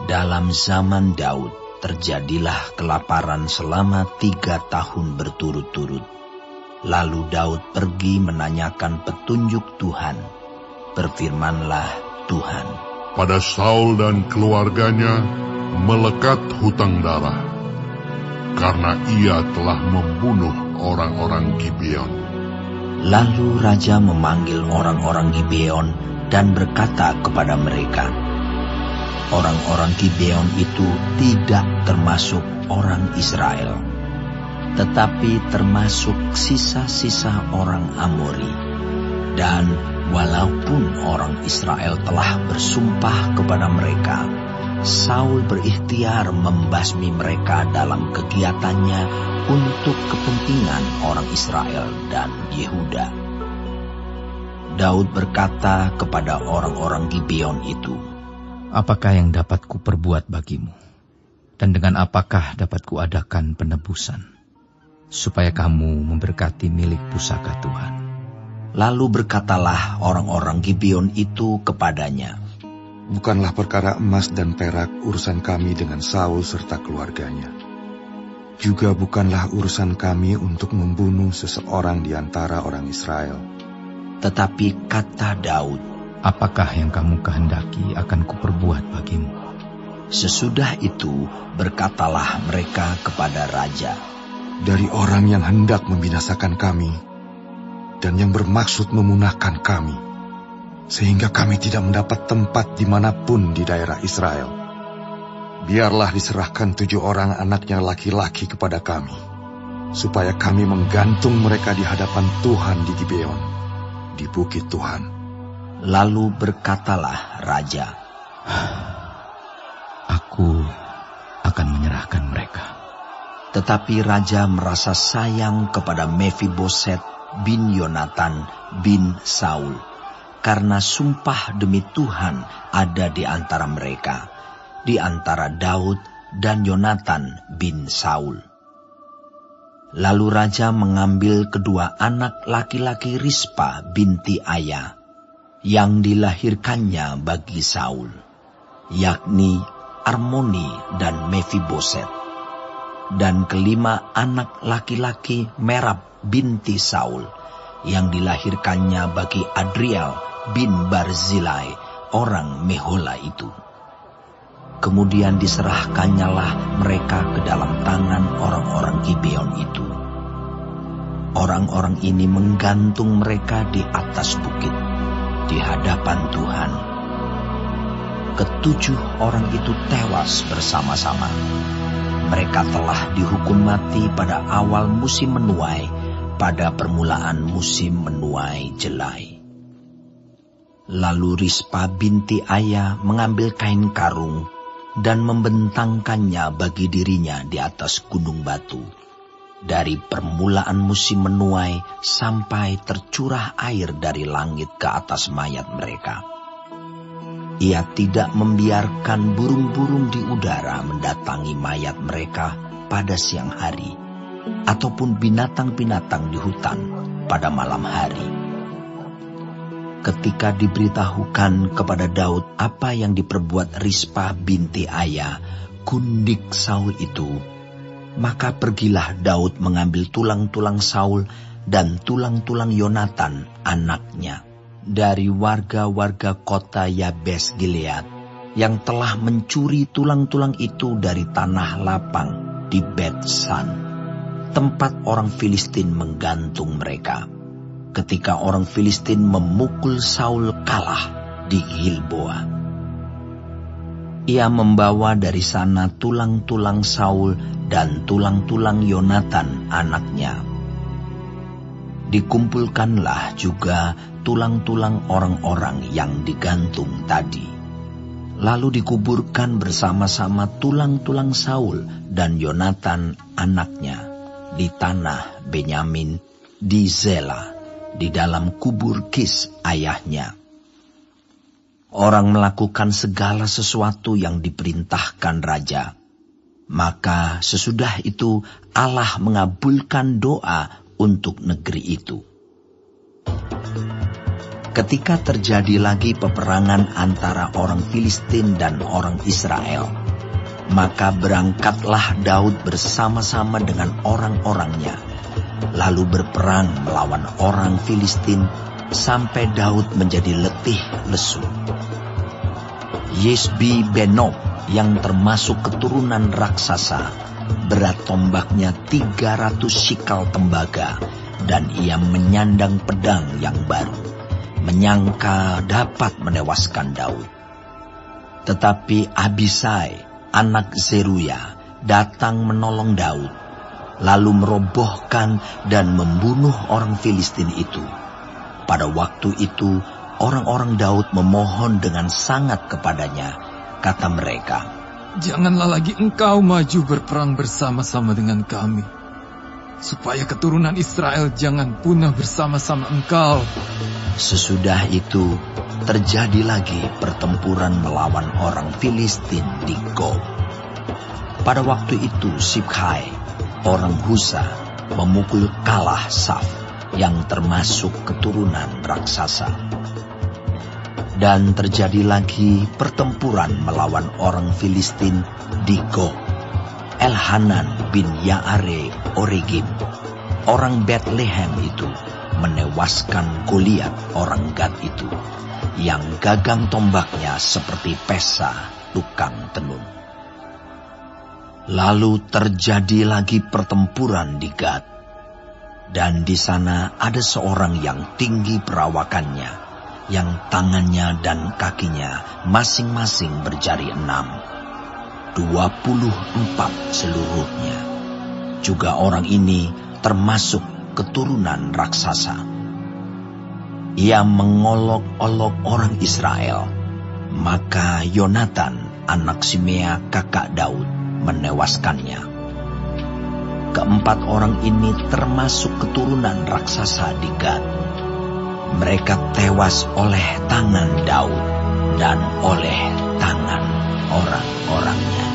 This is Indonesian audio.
Dalam zaman Daud terjadilah kelaparan selama 3 tahun berturut-turut. Lalu Daud pergi menanyakan petunjuk Tuhan. Berfirmanlah Tuhan, pada Saul dan keluarganya melekat hutang darah, karena ia telah membunuh orang-orang Gibeon. Lalu raja memanggil orang-orang Gibeon dan berkata kepada mereka, orang-orang Gibeon itu tidak termasuk orang Israel, tetapi termasuk sisa-sisa orang Amori. Dan walaupun orang Israel telah bersumpah kepada mereka, Saul berikhtiar membasmi mereka dalam kegiatannya untuk kepentingan orang Israel dan Yehuda. Daud berkata kepada orang-orang Gibeon itu, apakah yang dapat kuperbuat bagimu? Dan dengan apakah dapat kuadakan penebusan, supaya kamu memberkati milik pusaka Tuhan? Lalu berkatalah orang-orang Gibeon itu kepadanya, bukanlah perkara emas dan perak urusan kami dengan Saul serta keluarganya. Juga bukanlah urusan kami untuk membunuh seseorang di antara orang Israel. Tetapi kata Daud, apakah yang kamu kehendaki akan kuperbuat bagimu? Sesudah itu berkatalah mereka kepada raja, dari orang yang hendak membinasakan kami dan yang bermaksud memunahkan kami, sehingga kami tidak mendapat tempat dimanapun di daerah Israel. Biarlah diserahkan 7 orang anaknya laki-laki kepada kami, supaya kami menggantung mereka di hadapan Tuhan di Gibeon, di bukit Tuhan. Lalu berkatalah raja, aku akan menyerahkan mereka. Tetapi raja merasa sayang kepada Mefiboset bin Yonatan bin Saul, karena sumpah demi Tuhan ada di antara mereka, di antara Daud dan Yonatan bin Saul. Lalu raja mengambil kedua anak laki-laki Rispa binti Aya, yang dilahirkannya bagi Saul, yakni Armoni dan Mefiboset, dan kelima anak laki-laki Merab binti Saul, yang dilahirkannya bagi Adriel bin Barzilai, orang Mehola itu. Kemudian diserahkannyalah mereka ke dalam tangan orang-orang Gibeon itu. Orang-orang ini menggantung mereka di atas bukit, di hadapan Tuhan. Ketujuh orang itu tewas bersama-sama. Mereka telah dihukum mati pada awal musim menuai, pada permulaan musim menuai jelai. Lalu Rispa binti Aya mengambil kain karung dan membentangkannya bagi dirinya di atas gunung batu, dari permulaan musim menuai sampai tercurah air dari langit ke atas mayat mereka. Ia tidak membiarkan burung-burung di udara mendatangi mayat mereka pada siang hari, ataupun binatang-binatang di hutan pada malam hari. Ketika diberitahukan kepada Daud apa yang diperbuat Rispa binti Aya, gundik Saul itu, maka pergilah Daud mengambil tulang-tulang Saul dan tulang-tulang Yonatan anaknya dari warga-warga kota Yabes Gilead, yang telah mencuri tulang-tulang itu dari tanah lapang di Bet-San, tempat orang Filistin menggantung mereka, ketika orang Filistin memukul Saul kalah di Gilboa. Ia membawa dari sana tulang-tulang Saul dan tulang-tulang Yonatan anaknya. Dikumpulkanlah juga tulang-tulang orang-orang yang digantung tadi. Lalu dikuburkan bersama-sama tulang-tulang Saul dan Yonatan anaknya di tanah Benyamin di Zela, di dalam kubur Kis ayahnya. Orang melakukan segala sesuatu yang diperintahkan raja. Maka sesudah itu Allah mengabulkan doa untuk negeri itu. ketika terjadi lagi peperangan antara orang Filistin dan orang Israel, maka berangkatlah Daud bersama-sama dengan orang-orangnya, lalu berperang melawan orang Filistin sampai Daud menjadi letih lesu. Yesbi Benob yang termasuk keturunan raksasa, berat tombaknya 300 shikal tembaga, dan ia menyandang pedang yang baru, menyangka dapat menewaskan Daud. Tetapi Abisai, anak Zeruya, datang menolong Daud, lalu merobohkan dan membunuh orang Filistin itu. Pada waktu itu, orang-orang Daud memohon dengan sangat kepadanya. Kata mereka, "Janganlah lagi engkau maju berperang bersama-sama dengan kami, supaya keturunan Israel jangan punah bersama-sama engkau." Sesudah itu, terjadi lagi pertempuran melawan orang Filistin di Gob. Pada waktu itu Sibhai, orang Husa, memukul kalah Saf, yang termasuk keturunan raksasa. Dan terjadi lagi pertempuran melawan orang Filistin di Gob. Elhanan bin Yaare Oregim, orang Bethlehem itu, menewaskan Goliat orang Gad itu, yang gagang tombaknya seperti pesa tukang tenun. Lalu terjadi lagi pertempuran di Gad, dan di sana ada seorang yang tinggi perawakannya, yang tangannya dan kakinya masing-masing berjari 6, 24 seluruhnya. Juga orang ini termasuk keturunan raksasa. Ia mengolok-olok orang Israel, maka Yonatan, anak Simea kakak Daud, menewaskannya. Keempat orang ini termasuk keturunan raksasa di Gad. Mereka tewas oleh tangan Daud dan oleh tangan orang-orangnya.